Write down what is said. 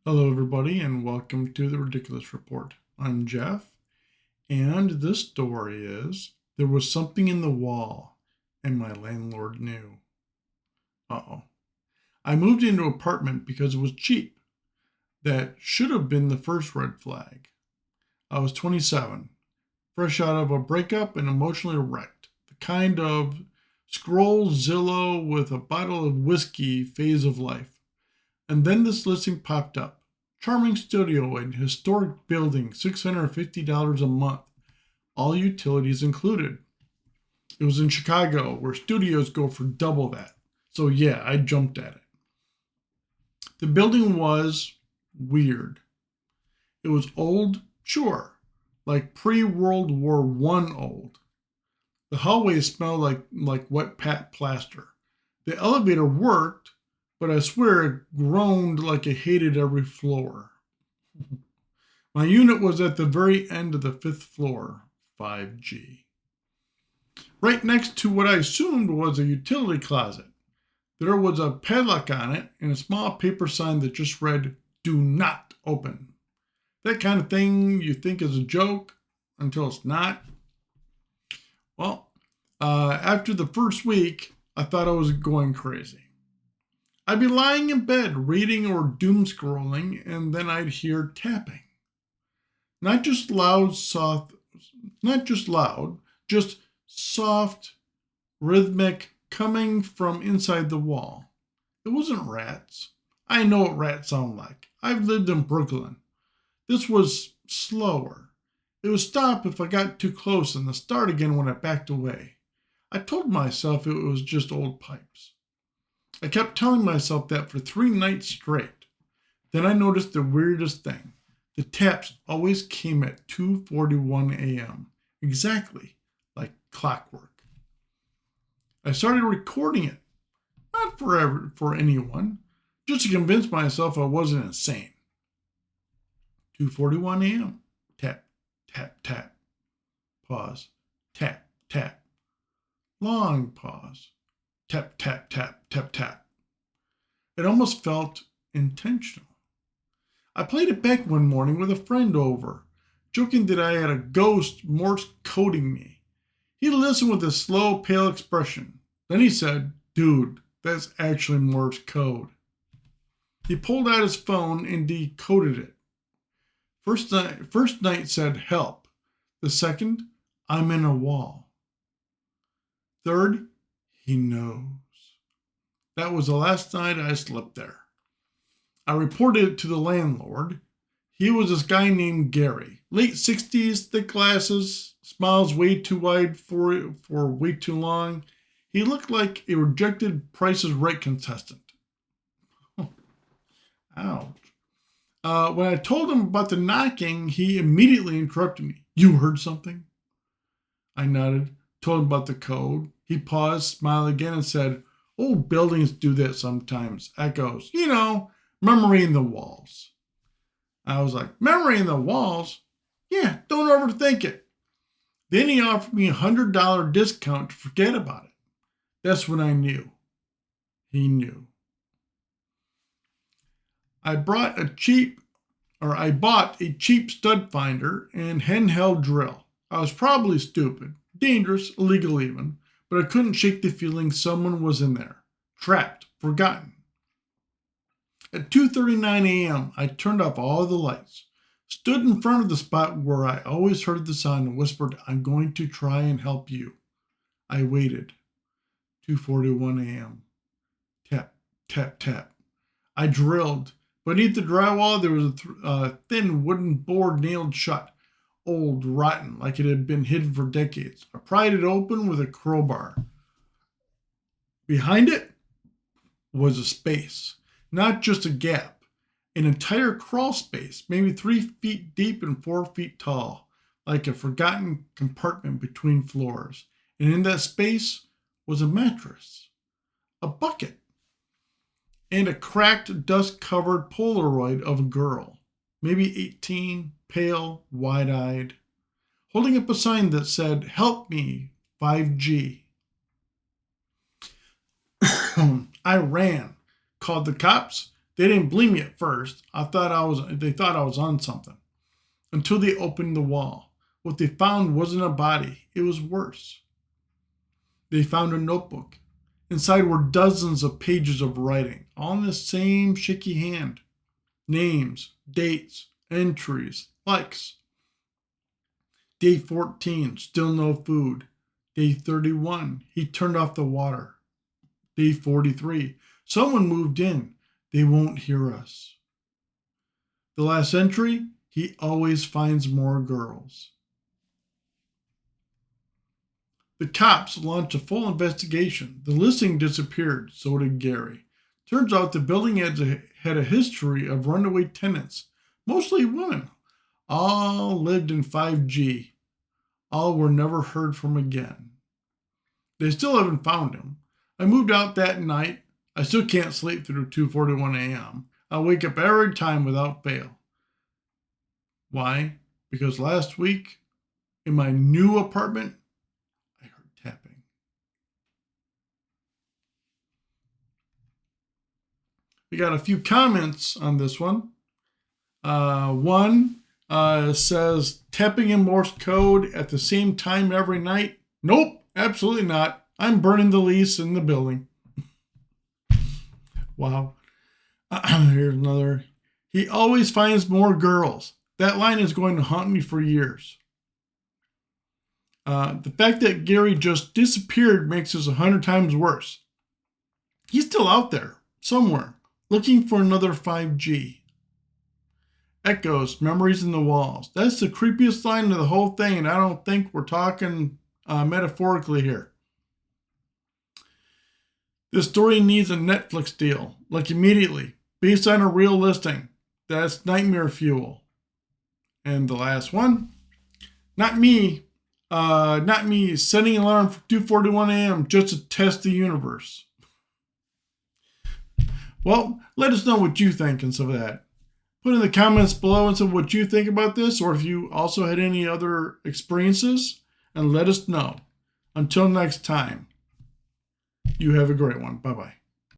Hello, everybody, and welcome to the Ridiculous Report. I'm Jeff, and this story is There Was Something in the Wall, and My Landlord Knew. Uh-oh. I moved into an apartment because it was cheap. That should have been the first red flag. I was 27, fresh out of a breakup and emotionally wrecked. The kind of scroll Zillow with a bottle of whiskey phase of life. And then this listing popped up. Charming studio in historic building, $650 a month, all utilities included. It was in Chicago, where studios go for double that. So yeah, I jumped at it. The building was weird. It was old, sure, like pre-World War I old. The hallways smelled like wet pat plaster. The elevator worked, but I swear it groaned like it hated every floor. My unit was at the very end of the fifth floor, 5G. Right next to what I assumed was a utility closet. There was a padlock on it and a small paper sign that just read, "Do not open." That kind of thing you think is a joke until it's not. Well, after the first week, I thought I was going crazy. I'd be lying in bed reading or doom scrolling, and then I'd hear tapping. Not just loud, soft, not just loud, just soft, rhythmic, coming from inside the wall. It wasn't rats. I know what rats sound like. I've lived in Brooklyn. This was slower. It would stop if I got too close and then start again when I backed away. I told myself it was just old pipes. I kept telling myself that for 3 nights straight. Then I noticed the weirdest thing. The taps always came at 2:41 a.m., exactly like clockwork. I started recording it, not for anyone, just to convince myself I wasn't insane. 2:41 a.m. Tap, tap, tap. Pause. Tap, tap. Long pause. Tap, tap, tap, tap, tap. It almost felt intentional. I played it back one morning with a friend over, joking that I had a ghost Morse coding me. He listened with a slow, pale expression. Then he said, "Dude, that's actually Morse code." He pulled out his phone and decoded it. First night said, "Help." The second, "I'm in a wall." Third, "He knows." That was the last night I slept there. I reported it to the landlord. He was this guy named Gary. Late 60s, thick glasses, smiles way too wide for way too long. He looked like a rejected Price is Right contestant. Ouch. When I told him about the knocking, he immediately interrupted me. "You heard something?" I nodded, told him about the code. He paused, smiled again, and said, "Old buildings do that sometimes." Echoes, memory in the walls. I was like, "Memory in the walls?" "Yeah, don't overthink it." Then he offered me $100 discount to forget about it. That's when I knew. He knew. I brought a cheap, I bought a cheap stud finder and handheld drill. I was probably stupid, dangerous, illegal even, but I couldn't shake the feeling someone was in there, trapped, forgotten. At 2:39 a.m., I turned off all the lights, stood in front of the spot where I always heard the sound and whispered, "I'm going to try and help you." I waited. 2:41 a.m. Tap, tap, tap. I drilled. Beneath the drywall, there was a thin wooden board nailed shut, old, rotten, like it had been hidden for decades. I pried it open with a crowbar. Behind it was a space, not just a gap, an entire crawl space, maybe 3 feet deep and 4 feet tall, like a forgotten compartment between floors. And in that space was a mattress, a bucket, and a cracked, dust covered Polaroid of a girl, maybe 18, pale, wide eyed, holding up a sign that said, "Help me, 5G." I ran, called the cops, They didn't believe me at first. They thought I was on something. Until they opened the wall. What they found wasn't a body. It was worse. They found a notebook. Inside were dozens of pages of writing, all in the same shaky hand. Names, dates, entries, likes. Day 14, still no food. Day 31, he turned off the water. Day 43, someone moved in. They won't hear us. The last entry, he always finds more girls. The cops launched a full investigation. The listing disappeared, so did Gary. Turns out the building had a history of runaway tenants, mostly women. All lived in 5G. All were never heard from again. They still haven't found him. I moved out that night. I still can't sleep through 2:41 a.m. I wake up every time without fail. Why? Because last week, in my new apartment, I heard tapping. We got a few comments on this one. One says, tapping in Morse code at the same time every night? Nope, absolutely not. I'm burning the lease in the building. Wow. Here's another. He always finds more girls. That line is going to haunt me for years. The fact that Gary just disappeared makes this 100 times worse. He's still out there, somewhere, looking for another 5G. Echoes, memories in the walls. That's the creepiest line of the whole thing, and I don't think we're talking metaphorically here. This story needs a Netflix deal, like immediately, based on a real listing. That's nightmare fuel. And the last one, not me setting an alarm for 2:41 a.m. just to test the universe. Well, let us know what you think and some of that. Put in the comments below and some of what you think about this, or if you also had any other experiences, and let us know. Until next time, you have a great one. Bye-bye.